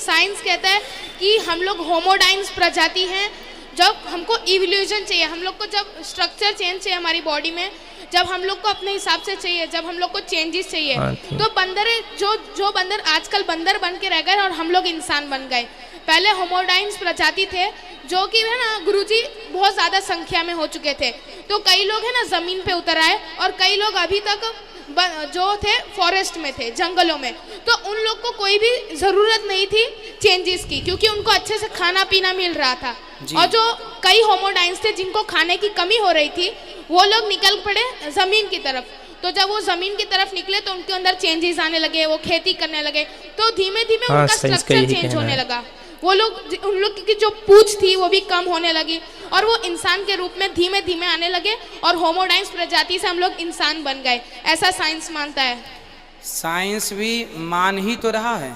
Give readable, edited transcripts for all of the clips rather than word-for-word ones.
Science कहता है कि हम लोग होमोडाइन्स प्रजाति हैं। जब हमको इवोल्यूशन चाहिए, हम लोग को जब स्ट्रक्चर चेंज चाहिए हमारी बॉडी में, जब हम लोग को अपने हिसाब से चाहिए, जब हम लोग को चेंजेस चाहिए, तो बंदर जो बंदर आजकल बंदर बन के रह गए और हम लोग इंसान बन गए। पहले होमोडाइन्स प्रजाति थे जो कि है ना गुरुजी बहुत ज़्यादा संख्या में हो चुके थे। तो कई लोग है ना ज़मीन पे उतर आए और कई लोग अभी तक जो थे फॉरेस्ट में थे, जंगलों में। तो उन लोग को कोई भी ज़रूरत नहीं थी चेंजेस की, क्योंकि उनको अच्छे से खाना पीना मिल रहा था। और जो कई होमोडाइन्स थे जिनको खाने की कमी हो रही थी, वो लोग निकल पड़े ज़मीन की तरफ। तो जब वो ज़मीन की तरफ निकले तो उनके अंदर चेंजेस आने लगे, वो खेती करने लगे, तो धीमे धीमे उनका स्ट्रक्चर चेंज होने लगा। वो लोग, उन लोग की जो पूंछ थी वो भी कम होने लगी और वो इंसान के रूप में धीमे धीमे आने लगे और होमोडाइन्स प्रजाति से हम लोग इंसान बन गए, ऐसा साइंस मानता है। साइंस भी मान ही तो रहा है,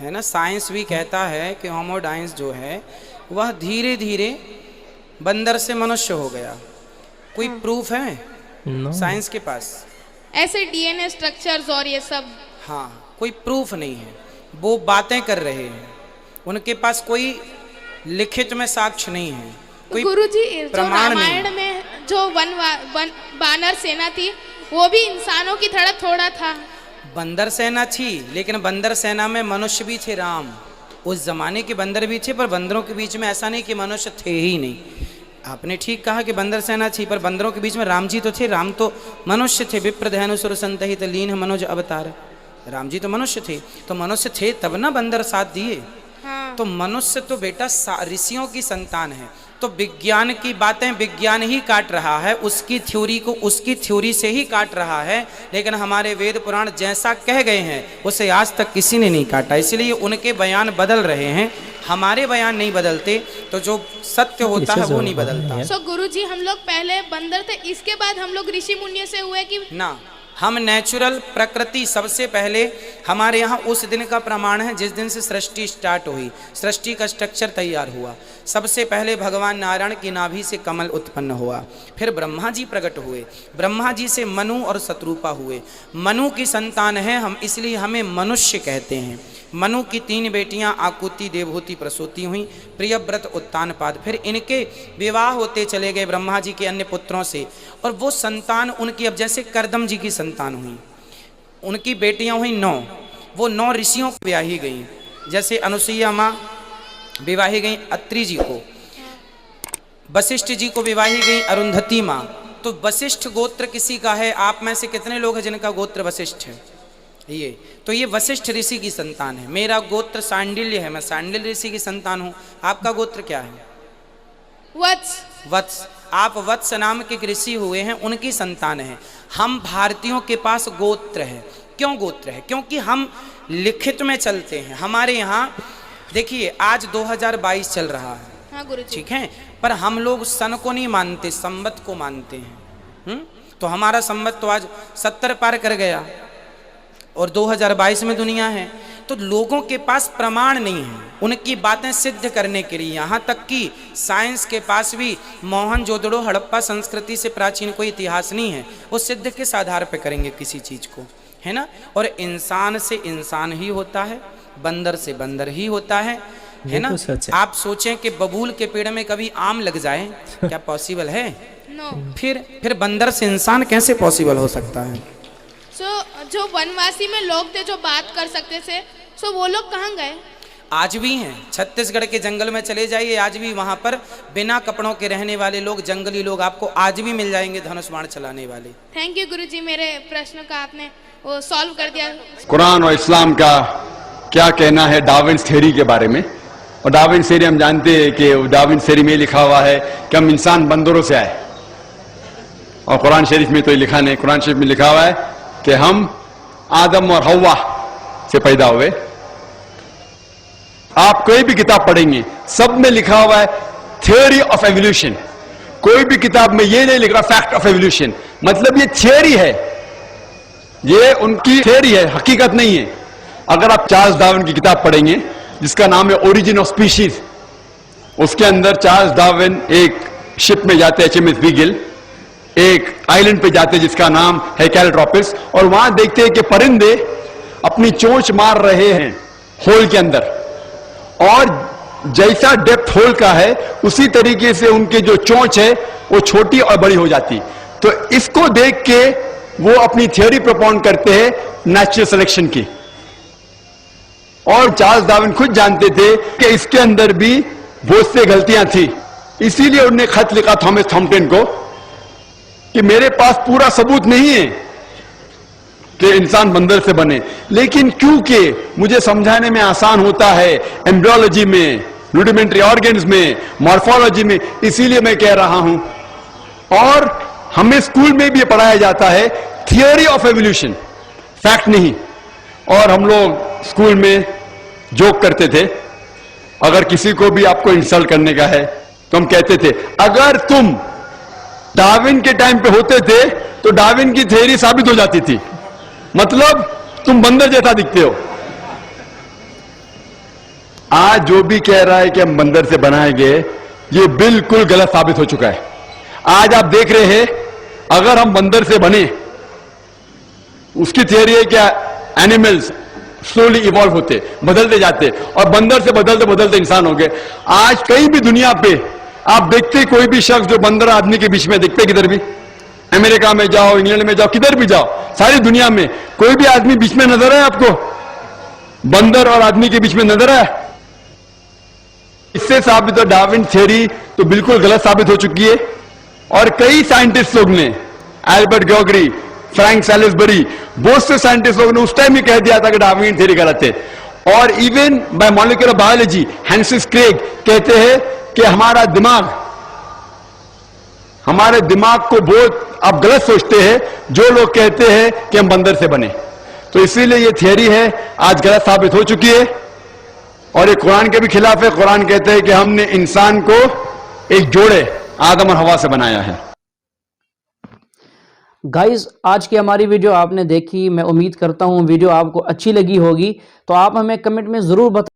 है ना। साइंस भी कहता है कि होमोडाइन्स जो है वह धीरे धीरे बंदर से मनुष्य हो गया। कोई प्रूफ है साइंस के पास? ऐसे डीएनए स्ट्रक्चर्स और ये सब, हाँ, कोई प्रूफ नहीं है। वो बातें कर रहे हैं, उनके पास कोई लिखित में साक्ष्य नहीं है, कोई गुरुजी प्रमाण नहीं। रामायण में जो बानर सेना थी वो भी इंसानों की तरह थोड़ा था। बंदर सेना थी, लेकिन बंदर सेना में मनुष्य भी थे, राम। उस जमाने के बंदर भी थे, पर बंदरों के बीच में ऐसा नहीं कि मनुष्य थे ही नहीं। आपने ठीक कहा कि बंदर सेना थी, पर बंदरों के बीच में राम जी तो थे। राम तो मनुष्य थे, विप्रधनुसुर संतहित लीन मनोज अवतार। राम जी तो मनुष्य थे, तो मनुष्य थे तब ना बंदर साथ दिए। हाँ। तो मनुष्य तो बेटा ऋषियों की संतान है। तो विज्ञान की बातें विज्ञान ही काट रहा है, उसकी थ्योरी को उसकी थ्योरी से ही काट रहा है। लेकिन हमारे वेद पुराण जैसा कह गए हैं उसे आज तक किसी ने नहीं काटा, इसलिए उनके बयान बदल रहे हैं, हमारे बयान नहीं बदलते। तो जो सत्य होता है वो नहीं बदलता। सो गुरुजी, हम लोग पहले बंदर थे, इसके बाद हम लोग ऋषि मुनि से हुए कि ना? हम नेचुरल प्रकृति सबसे पहले हमारे यहाँ उस दिन का प्रमाण है जिस दिन से सृष्टि स्टार्ट हुई, सृष्टि का स्ट्रक्चर तैयार हुआ। सबसे पहले भगवान नारायण की नाभि से कमल उत्पन्न हुआ, फिर ब्रह्मा जी प्रकट हुए, ब्रह्मा जी से मनु और शत्रुपा हुए। मनु की संतान है हम, इसलिए हमें मनुष्य कहते हैं। मनु की 3 बेटियां आकुति, देवहूति, प्रसूति हुई, प्रियव्रत, उत्तानपाद। फिर इनके विवाह होते चले गए ब्रह्मा जी के अन्य पुत्रों से, और वो संतान उनकी, अब जैसे करदम जी की संतान हुई, उनकी बेटियां हुई 9। वो 9 ऋषियों को ब्याही गई, जैसे अनुसुईया माँ विवाही गई अत्रि जी को, वशिष्ठ जी को विवाही गई अरुंधति माँ। तो वशिष्ठ गोत्र किसी का है? आप में से कितने लोग हैं जिनका गोत्र वशिष्ठ है? ये वशिष्ठ ऋषि की संतान है। मेरा गोत्र सांडिल्य है, मैं सांडिल्य ऋषि की संतान हूँ। आपका गोत्र क्या है? वत्स। वत्स, आप वत्स नाम के ऋषि हुए हैं, उनकी संतान है। हम भारतीयों के पास गोत्र है। क्यों गोत्र है? क्योंकि हम लिखित में चलते हैं। हमारे यहाँ देखिए आज 2022 चल रहा है, हाँ गुरुजी, ठीक है, पर हम लोग सन को नहीं मानते, संवत को मानते हैं। तो हमारा संवत तो आज 70 पार कर गया और 2022 में दुनिया है। तो लोगों के पास प्रमाण नहीं है उनकी बातें सिद्ध करने के लिए। यहाँ तक कि साइंस के पास भी मोहनजोदड़ो, हड़प्पा संस्कृति से प्राचीन कोई इतिहास नहीं है। वो सिद्ध किस आधार पर करेंगे किसी चीज़ को, है ना। और इंसान से इंसान ही होता है, बंदर से बंदर ही होता है ना। आप सोचें कि बबूल के पेड़ में कभी आम लग जाए, क्या पॉसिबल है? फिर बंदर से इंसान कैसे पॉसिबल हो सकता है? जो वनवासी में लोग थे जो बात कर सकते थे, वो लोग कहाँ गए? आज भी हैं। छत्तीसगढ़ के जंगल में चले जाइए, आज भी वहाँ पर बिना कपड़ों के रहने वाले लोग, जंगली लोग आपको आज भी मिल जाएंगे, धनुष बाण चलाने वाले। थैंक यू गुरुजी, मेरे प्रश्न का आपने वो सॉल्व कर दिया। कुरान और इस्लाम का क्या कहना है डार्विन्स थ्योरी के बारे में? और डार्विन्स थ्योरी हम जानते हैं कि डार्विन्स थ्योरी में लिखा हुआ है कि हम इंसान बंदरों से आए, और कुरान शरीफ में तो ये लिखा नहीं। कुरान शरीफ में लिखा हुआ है कि हम आदम और हव्वा से पैदा हुए। आप कोई भी किताब पढ़ेंगे सब में लिखा हुआ है थ्योरी ऑफ एवोल्यूशन। कोई भी किताब में ये नहीं लिख रहा फैक्ट ऑफ एवोल्यूशन, मतलब ये थियरी है, ये उनकी थियरी है, हकीकत नहीं है। अगर आप चार्ल्स डार्विन की किताब पढ़ेंगे जिसका नाम है ओरिजिन ऑफ स्पीशीज, उसके अंदर चार्ल्स डार्विन एक शिप में जाते हैं, HMS बीगल, एक आइलैंड पे जाते हैं जिसका नाम है कैलट्रॉपिस, और वहां देखते हैं कि परिंदे अपनी चोंच मार रहे हैं होल के अंदर। और जैसा डेप्थ होल का है उसी तरीके से उनके जो चोंच है वो छोटी और बड़ी हो जाती। तो इसको देख के वो अपनी थ्योरी प्रपोन करते हैं नेचुरल सिलेक्शन की। और चार्ल्स डार्विन खुद जानते थे कि इसके अंदर भी बहुत सी गलतियां थी, इसीलिए उन्होंने खत लिखा थॉमस थॉम्पकिन को कि मेरे पास पूरा सबूत नहीं है कि इंसान बंदर से बने, लेकिन क्योंकि मुझे समझाने में आसान होता है एम्ब्रियोलॉजी में, रूडिमेंट्री ऑर्गन्स में, मॉर्फोलॉजी में, इसीलिए मैं कह रहा हूं। और हमें स्कूल में भी पढ़ाया जाता है थियोरी ऑफ एवोल्यूशन, फैक्ट नहीं। और हम लोग स्कूल में जोक करते थे, अगर किसी को भी आपको इंसल्ट करने का है तो हम कहते थे अगर तुम डार्विन के टाइम पे होते थे तो डार्विन की थ्योरी साबित हो जाती थी, मतलब तुम बंदर जैसा दिखते हो। आज जो भी कह रहा है कि हम बंदर से बनाए गए, ये बिल्कुल गलत साबित हो चुका है। आज आप देख रहे हैं अगर हम बंदर से बने, उसकी थ्योरी है क्या एनिमल्स स्लोली इवॉल्व होते, बदलते जाते, और बंदर से बदलते बदलते इंसान हो गए। आज कहीं भी दुनिया पे आप देखते कोई भी शख्स जो बंदर आदमी के बीच में दिखते, किधर भी, अमेरिका में जाओ, इंग्लैंड में जाओ, किधर भी जाओ, सारी दुनिया में कोई भी आदमी बीच में नजर है आपको? बंदर और आदमी के बीच में नजर है? इससे साबित हो डार्विन थ्योरी तो बिल्कुल गलत साबित हो चुकी है। और कई साइंटिस्ट लोग ने, एल्बर्ट ग्रेगरी, फ्रैंक सैलिसबरी, बहुत से साइंटिस्ट लोगों ने उस टाइम ही कह दिया था कि डार्विन थ्योरी गलत है। और even by molecular biology Francis Crick कहते हैं कि हमारे दिमाग को बहुत आप गलत सोचते हैं जो लोग कहते हैं कि हम बंदर से बने। तो इसीलिए ये थ्योरी है आज गलत साबित हो चुकी है और ये कुरान के भी खिलाफ है। कुरान कहते हैं कि हमने इंसान को एक जोड़े आदम और हवा से बनाया है। गाइस, आज की हमारी वीडियो आपने देखी, मैं उम्मीद करता हूँ वीडियो आपको अच्छी लगी होगी। तो आप हमें कमेंट में ज़रूर बताएं